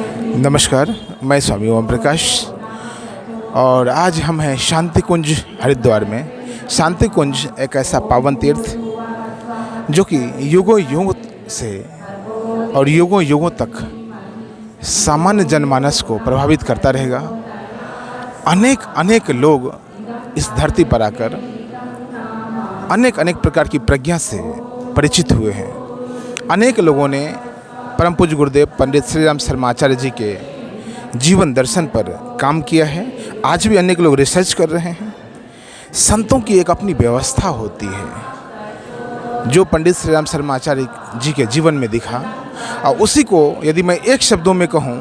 नमस्कार, मैं स्वामी ओम प्रकाश और आज हम हैं शांति कुंज हरिद्वार में। शांति कुंज एक ऐसा पावन तीर्थ जो कि युगों युगों से और युगों युगों तक सामान्य जनमानस को प्रभावित करता रहेगा। अनेक अनेक लोग इस धरती पर आकर अनेक अनेक प्रकार की प्रज्ञा से परिचित हुए हैं। अनेक लोगों ने परम पूज्य गुरुदेव पंडित श्री राम शर्मा आचार्य जी के जीवन दर्शन पर काम किया है। आज भी अनेक लोग रिसर्च कर रहे हैं। संतों की एक अपनी व्यवस्था होती है जो पंडित श्री राम शर्मा आचार्य जी के जीवन में दिखा, और उसी को यदि मैं एक शब्दों में कहूँ,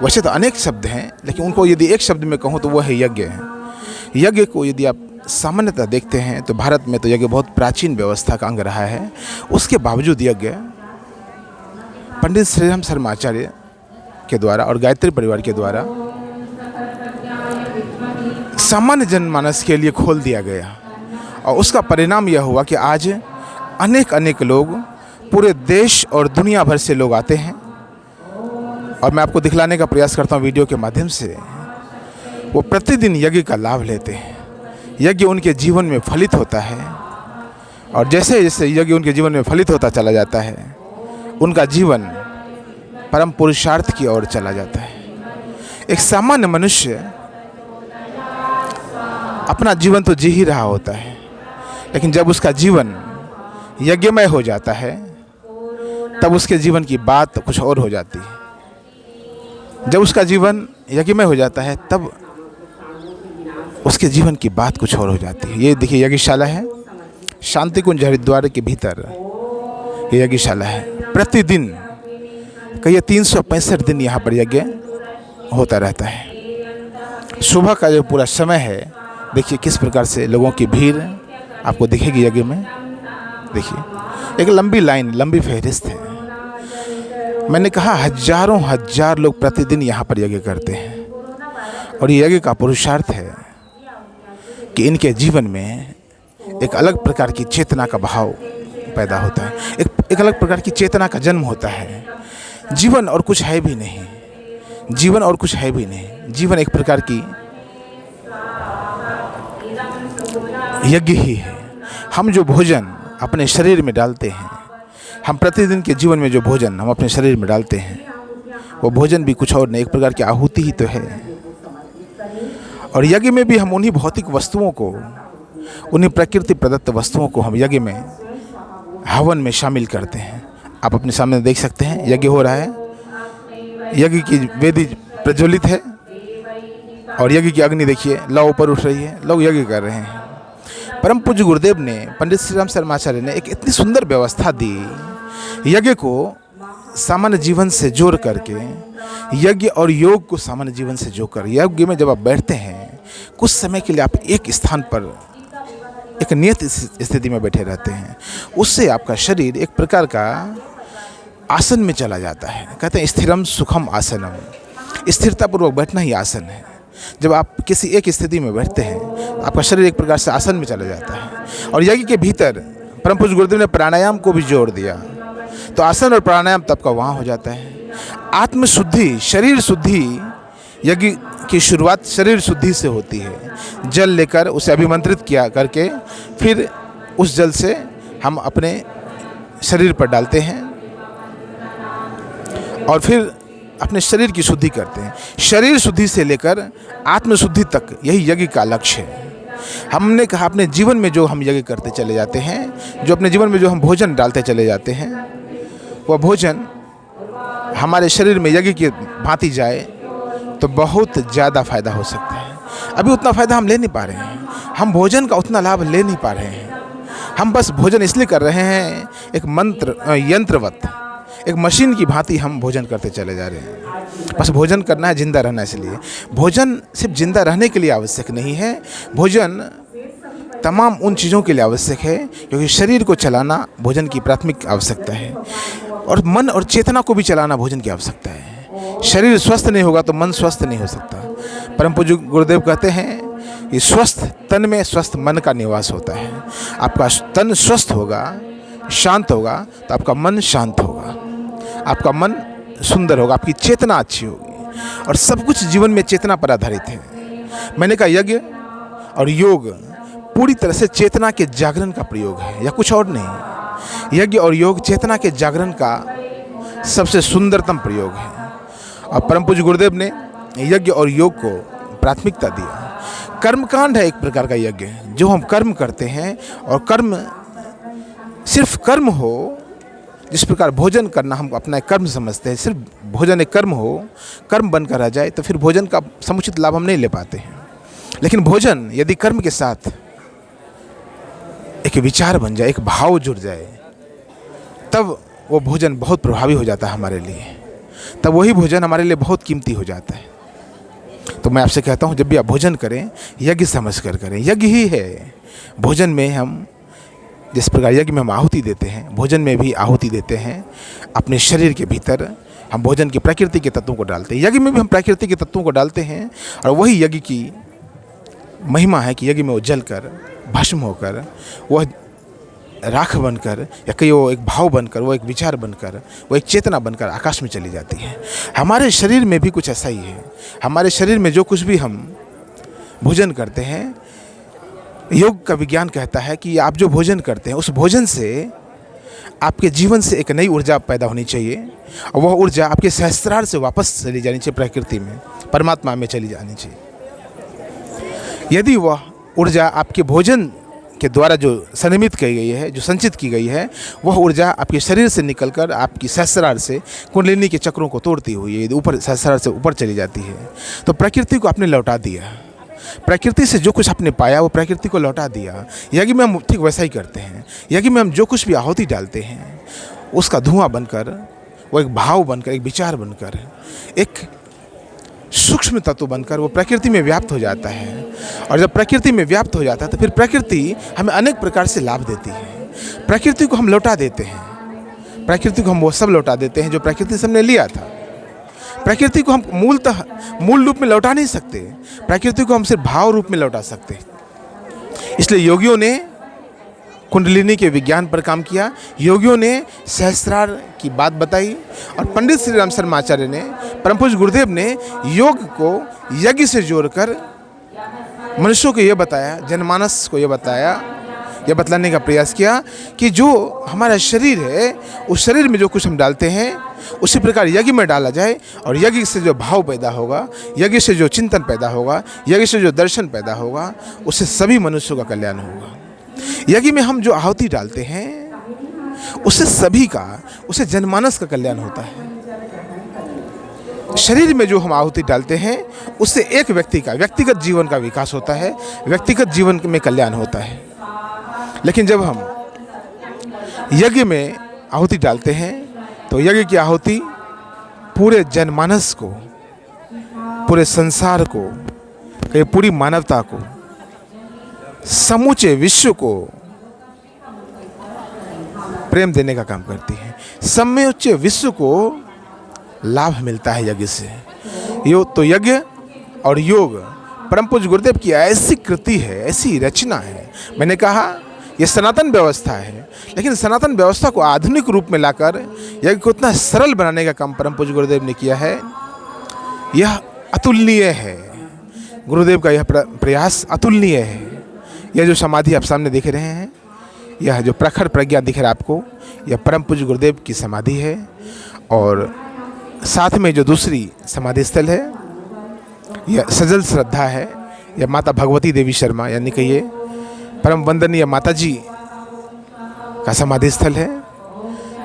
वैसे तो अनेक शब्द हैं लेकिन उनको यदि एक शब्द में कहूँ तो वह है यज्ञ है। यज्ञ को यदि आप सामान्यतः देखते हैं तो भारत में तो यज्ञ बहुत प्राचीन व्यवस्था का अंग रहा है। उसके बावजूद यज्ञ पंडित श्री राम शर्मा आचार्य के द्वारा और गायत्री परिवार के द्वारा सामान्य जनमानस के लिए खोल दिया गया, और उसका परिणाम यह हुआ कि आज अनेक अनेक लोग पूरे देश और दुनिया भर से लोग आते हैं। और मैं आपको दिखलाने का प्रयास करता हूँ वीडियो के माध्यम से। वो प्रतिदिन यज्ञ का लाभ लेते हैं। यज्ञ उनके जीवन में फलित होता है, और जैसे जैसे यज्ञ उनके जीवन में फलित होता चला जाता है, उनका जीवन परम पुरुषार्थ की ओर चला जाता है। एक सामान्य मनुष्य अपना जीवन तो जी ही रहा होता है, लेकिन जब उसका जीवन यज्ञमय हो जाता है तब उसके जीवन की बात कुछ और हो जाती है। जब उसका जीवन यज्ञमय हो जाता है तब उसके जीवन की बात कुछ और हो जाती है। ये देखिए यज्ञशाला है, शांति कुंज हरिद्वार के भीतर ये यज्ञशाला है। प्रतिदिन कहिए 365 दिन यहाँ पर यज्ञ होता रहता है। सुबह का जो पूरा समय है, देखिए किस प्रकार से लोगों की भीड़ आपको दिखेगी यज्ञ में। देखिए एक लंबी लाइन, लंबी फहरिस्त है। मैंने कहा हजारों हजार लोग प्रतिदिन यहाँ पर यज्ञ करते हैं, और ये यज्ञ का पुरुषार्थ है कि इनके जीवन में एक अलग प्रकार की चेतना का भाव पैदा होता है। एक अलग प्रकार की चेतना का जन्म होता है। जीवन और कुछ है भी नहीं, जीवन और कुछ है भी नहीं। जीवन एक प्रकार की यज्ञ ही है। हम जो भोजन अपने शरीर में डालते हैं, हम प्रतिदिन के जीवन में जो भोजन हम अपने शरीर में डालते हैं, वो भोजन भी कुछ और नहीं, एक प्रकार की आहुति ही तो है। और यज्ञ में भी हम उन्हीं भौतिक वस्तुओं को, उन्हीं प्रकृति प्रदत्त वस्तुओं को हम यज्ञ में हवन में शामिल करते हैं। आप अपने सामने देख सकते हैं यज्ञ हो रहा है। यज्ञ की वेदी प्रज्वलित है और यज्ञ की अग्नि देखिए लौ ऊपर उठ रही है। लोग यज्ञ कर रहे हैं। परम पूज्य गुरुदेव ने, पंडित श्री राम शर्मा आचार्य ने एक इतनी सुंदर व्यवस्था दी। यज्ञ को सामान्य जीवन से जोड़ करके, यज्ञ और योग को सामान्य जीवन से जोड़कर, यज्ञ में जब आप बैठते हैं कुछ समय के लिए आप एक स्थान पर एक नियत स्थिति में बैठे रहते हैं, उससे आपका शरीर एक प्रकार का आसन में चला जाता है। कहते हैं स्थिरम सुखम आसनम। स्थिरतापूर्वक बैठना ही आसन है। जब आप किसी एक स्थिति में बैठते हैं आपका शरीर एक प्रकार से आसन में चला जाता है। और यज्ञ के भीतर परम पूज्य गुरुदेव ने प्राणायाम को भी जोड़ दिया, तो आसन और प्राणायाम तब का वहाँ हो जाता है। आत्मशुद्धि, शरीर शुद्धि, यज्ञ की शुरुआत शरीर शुद्धि से होती है। जल लेकर उसे अभिमंत्रित किया करके फिर उस जल से हम अपने शरीर पर डालते हैं और फिर अपने शरीर की शुद्धि करते हैं। शरीर शुद्धि से लेकर आत्मशुद्धि तक यही यज्ञ का लक्ष्य है। हमने कहा अपने जीवन में जो हम यज्ञ करते चले जाते हैं, जो अपने जीवन में जो हम भोजन डालते चले जाते हैं, वह भोजन हमारे शरीर में यज्ञ की भांति जाए तो बहुत ज़्यादा फायदा हो सकता है। अभी उतना फ़ायदा हम ले नहीं पा रहे हैं। हम भोजन का उतना लाभ ले नहीं पा रहे हैं। हम बस भोजन इसलिए कर रहे हैं एक यंत्रवत, एक मशीन की भांति हम भोजन करते चले जा रहे हैं। बस भोजन करना है, जिंदा रहना है। इसलिए भोजन सिर्फ जिंदा रहने के लिए आवश्यक नहीं है। भोजन तमाम उन चीज़ों के लिए आवश्यक है क्योंकि शरीर को चलाना भोजन की प्राथमिक आवश्यकता है, और मन और चेतना को भी चलाना भोजन की आवश्यकता है। शरीर स्वस्थ नहीं होगा तो मन स्वस्थ नहीं हो सकता। परम पूज्य गुरुदेव कहते हैं कि स्वस्थ तन में स्वस्थ मन का निवास होता है। आपका तन स्वस्थ होगा, शांत होगा तो आपका मन शांत होगा। आपका मन सुंदर होगा, आपकी चेतना अच्छी होगी, और सब कुछ जीवन में चेतना पर आधारित है। मैंने कहा यज्ञ और योग पूरी तरह से चेतना के जागरण का प्रयोग है, या कुछ और नहीं। यज्ञ और योग चेतना के जागरण का सबसे सुंदरतम प्रयोग है। और परम पूज्य गुरुदेव ने यज्ञ और योग को प्राथमिकता दिया। कर्मकांड है एक प्रकार का यज्ञ, जो हम कर्म करते हैं, और कर्म सिर्फ कर्म हो, जिस प्रकार भोजन करना हम अपना एक कर्म समझते हैं, सिर्फ भोजन एक कर्म हो, कर्म बनकर रह जाए, तो फिर भोजन का समुचित लाभ हम नहीं ले पाते हैं। लेकिन भोजन यदि कर्म के साथ एक विचार बन जाए, एक भाव जुड़ जाए, तब वो भोजन बहुत प्रभावी हो जाता है हमारे लिए, तब वही भोजन हमारे लिए बहुत कीमती हो जाता है। तो मैं आपसे कहता हूँ, जब भी आप भोजन करें, यज्ञ समझ कर करें। यज्ञ ही है भोजन में, हम जिस प्रकार यज्ञ में हम आहुति देते हैं, भोजन में भी आहुति देते हैं। अपने शरीर के भीतर हम भोजन की प्रकृति के तत्वों को डालते हैं, यज्ञ में भी हम प्रकृति के तत्वों को डालते हैं। और वही यज्ञ की महिमा है कि यज्ञ में वो जलकर भस्म होकर, वह राख बनकर, या कहीं वो एक भाव बनकर, वो एक विचार बनकर, वो एक चेतना बनकर आकाश में चली जाती है। हमारे शरीर में भी कुछ ऐसा ही है। हमारे शरीर में जो कुछ भी हम भोजन करते हैं, योग का विज्ञान कहता है कि आप जो भोजन करते हैं, उस भोजन से आपके जीवन से एक नई ऊर्जा पैदा होनी चाहिए, और वह ऊर्जा आपके सहस्त्रार से वापस चली जानी चाहिए, प्रकृति में, परमात्मा में चली जानी चाहिए। यदि वह ऊर्जा आपके भोजन के द्वारा जो संनिमित की गई है, जो संचित की गई है, वह ऊर्जा आपके शरीर से निकलकर आपकी सहस्रार से कुंडलिनी के चक्रों को तोड़ती हुई ऊपर, सहस्रार से ऊपर चली जाती है। तो प्रकृति को आपने लौटा दिया, प्रकृति से जो कुछ आपने पाया वो प्रकृति को लौटा दिया। यज्ञ में हम ठीक वैसा ही करते हैं। यज्ञ में हम जो कुछ भी आहुति डालते हैं, उसका धुआं बनकर, वो एक भाव बनकर, एक विचार बनकर, एक सूक्ष्म तत्व बनकर वो प्रकृति में व्याप्त हो जाता है। और जब प्रकृति में व्याप्त हो जाता है, तो फिर प्रकृति हमें अनेक प्रकार से लाभ देती है। प्रकृति को हम लौटा देते हैं, प्रकृति को हम वो सब लौटा देते हैं जो प्रकृति से हमने लिया था। प्रकृति को हम मूलतः मूल रूप में लौटा नहीं सकते, प्रकृति को हम सिर्फ भाव रूप में लौटा सकते। इसलिए योगियों ने कुंडलिनी के विज्ञान पर काम किया, योगियों ने सहस्त्रार की बात बताई, और पंडित श्री राम शर्मा आचार्य ने, परम पूज्य गुरुदेव ने योग को यज्ञ से जोड़कर मनुष्यों को ये बताया, जनमानस को ये बताया, ये बतलाने का प्रयास किया कि जो हमारा शरीर है, उस शरीर में जो कुछ हम डालते हैं, उसी प्रकार यज्ञ में डाला जाए, और यज्ञ से जो भाव पैदा होगा, यज्ञ से जो चिंतन पैदा होगा, यज्ञ से जो दर्शन पैदा होगा, उससे सभी मनुष्यों का कल्याण होगा। यज्ञ में हम जो आहुति डालते हैं, उससे सभी का, उससे जनमानस का कल्याण होता है। शरीर में जो हम आहुति डालते हैं, उससे एक व्यक्ति का व्यक्तिगत जीवन का विकास होता है, व्यक्तिगत जीवन में कल्याण होता है। लेकिन जब हम यज्ञ में आहुति डालते हैं, तो यज्ञ की आहुति पूरे जनमानस को, पूरे संसार को, पूरी मानवता को, समूचे विश्व को प्रेम देने का काम करती है। समूचे विश्व को लाभ मिलता है यज्ञ से। तो यज्ञ और योग परम पूज्य गुरुदेव की ऐसी कृति है, ऐसी रचना है। मैंने कहा ये सनातन व्यवस्था है, लेकिन सनातन व्यवस्था को आधुनिक रूप में लाकर यज्ञ को इतना सरल बनाने का काम परम पूज्य गुरुदेव ने किया है। यह अतुलनीय है, गुरुदेव का यह प्रयास अतुलनीय है। यह जो समाधि आप सामने देख रहे हैं, यह जो प्रखर प्रज्ञा दिख रहा है आपको, यह परम पूज्य गुरुदेव की समाधि है। और साथ में जो दूसरी समाधि स्थल है, यह सजल श्रद्धा है। यह माता भगवती देवी शर्मा, यानी कि ये परम वंदनीय माता जी का समाधि स्थल है।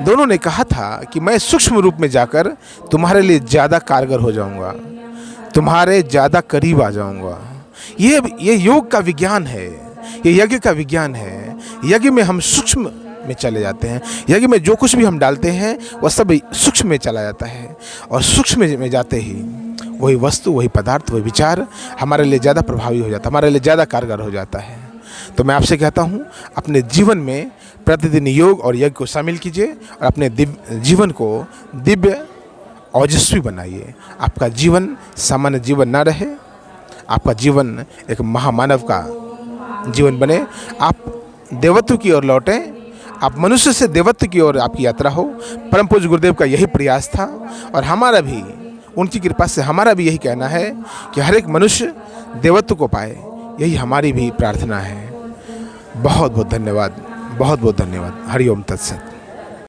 दोनों ने कहा था कि मैं सूक्ष्म रूप में जाकर तुम्हारे लिए ज़्यादा कारगर हो जाऊंगा, तुम्हारे ज़्यादा करीब आ जाऊंगा। ये योग का विज्ञान है, ये यज्ञ का विज्ञान है। यज्ञ में हम सूक्ष्म में चले जाते हैं, यज्ञ में जो कुछ भी हम डालते हैं वह सब सूक्ष्म में चला जाता है, और सूक्ष्म में जाते ही वही वस्तु, वही पदार्थ, वही विचार हमारे लिए ज़्यादा प्रभावी हो जाता है, हमारे लिए ज़्यादा कारगर हो जाता है। तो मैं आपसे कहता हूँ, अपने जीवन में प्रतिदिन योग और यज्ञ को शामिल कीजिए, और अपने जीवन को दिव्य ओजस्वी बनाइए। आपका जीवन सामान्य जीवन ना रहे, आपका जीवन एक महामानव का जीवन बने। आप देवत्व की ओर लौटें, आप मनुष्य से देवत्व की ओर आपकी यात्रा हो। परम पूज्य गुरुदेव का यही प्रयास था और हमारा भी उनकी कृपा से हमारा भी यही कहना है कि हर एक मनुष्य देवत्व को पाए, यही हमारी भी प्रार्थना है। बहुत बहुत धन्यवाद, बहुत बहुत धन्यवाद। हरि ओम तत्सत।